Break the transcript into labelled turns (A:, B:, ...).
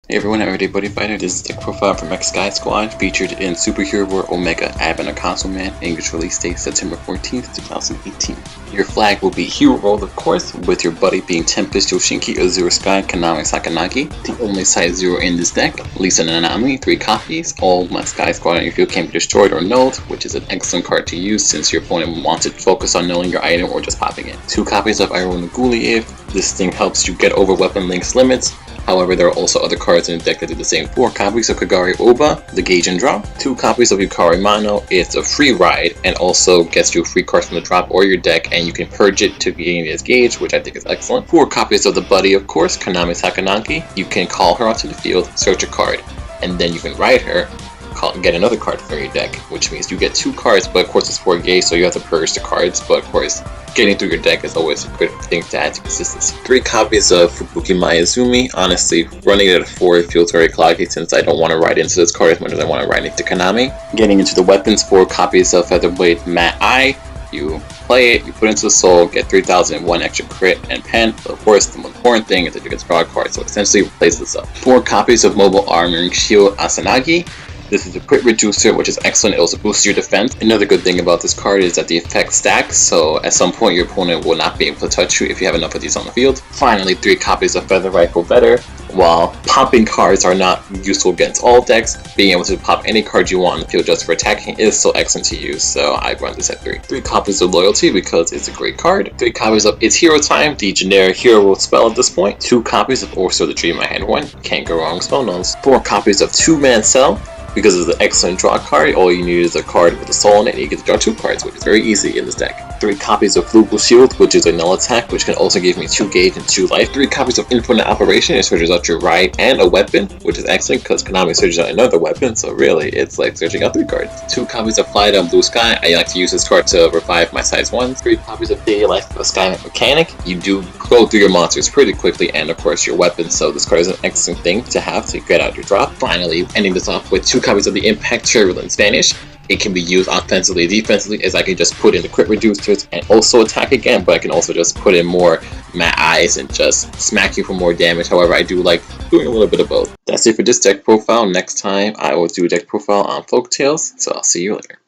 A: Hey everyone, I'm everyday Buddyfighter. This is the profile for Mech Squad, featured in Superhero War Omega Advent Console Man, English release date September 14th, 2018. Your flag will be Hero World, of course, with your buddy being Tempest, Yoshinki, Azure Sky, Kaname, Sakanagi. The only size 0 in this deck, Lisa Nanami, 3 copies. All Mech Squad on your field can be destroyed or nulled, which is an excellent card to use since your opponent wants to focus on nulling your item or just popping it. 2 copies of Iron Naguli if this thing helps you get over weapon links limits. However, there are also other cards in the deck that do the same. 4 copies of Kagari Oba, the Gauge and Draw. 2 copies of Yukari Mano, it's a free ride and also gets you free cards from the drop or your deck, and you can purge it to gain its Gauge, which I think is excellent. 4 copies of the Buddy, of course, Kaname Sakanagi. You can call her onto the field, search a card, and then you can ride her, get another card from your deck, which means you get 2 cards, but of course it's 4 Gauge, so you have to purge the cards, but of course getting through your deck is always a good thing to add to consistency. 3 copies of Fubuki Mayazumi. Honestly, running it at 4 feels very cloggy since I don't want to ride into this card as much as I want to ride into Kaname. Getting into the weapons, 4 copies of Featherblade Matt Eye. You play it, you put it into the soul, get 3001 extra crit and pen, but of course the most important thing is that you get the draw card, so essentially replace this up. 4 copies of Mobile Armoring Shield Asanagi. This is a crit reducer, which is excellent. It also boosts your defense. Another good thing about this card is that the effect stacks, so at some point your opponent will not be able to touch you if you have enough of these on the field. Finally, 3 copies of Feather Rifle Vetter. While popping cards are not useful against all decks, being able to pop any card you want on the field just for attacking is so excellent to use, so I run this at 3. 3 copies of Loyalty because it's a great card. 3 copies of It's Hero Time, the generic hero world spell at this point. 2 copies of Also the Dream I Had One, can't go wrong spell nulls. 4 copies of Two Man Cell. Because it's an excellent draw card, all you need is a card with a soul in it and you get to draw 2 cards, which is very easy in this deck. 3 copies of Flugel Shield, which is a null attack, which can also give me 2 Gauge and 2 life. 3 copies of Infinite Operation, it searches out your ride and a weapon, which is excellent because Konami searches out another weapon, so really it's like searching out 3 cards. 2 copies of Fly Down Blue Sky, I like to use this card to revive my size 1s. 3 copies of Daily Life of a Sky Mechanic, you do go through your monsters pretty quickly and of course your weapons, so this card is an excellent thing to have to get out your drop. Finally, ending this off with 2 copies of the Impact Turbulent Spanish. It can be used offensively and defensively, as I can just put in the crit reducers and also attack again, but I can also just put in more Matt Eyes and just smack you for more damage. However, I do like doing a little bit of both. That's it for this deck profile. Next time I will do a deck profile on Folktales, so I'll see you later.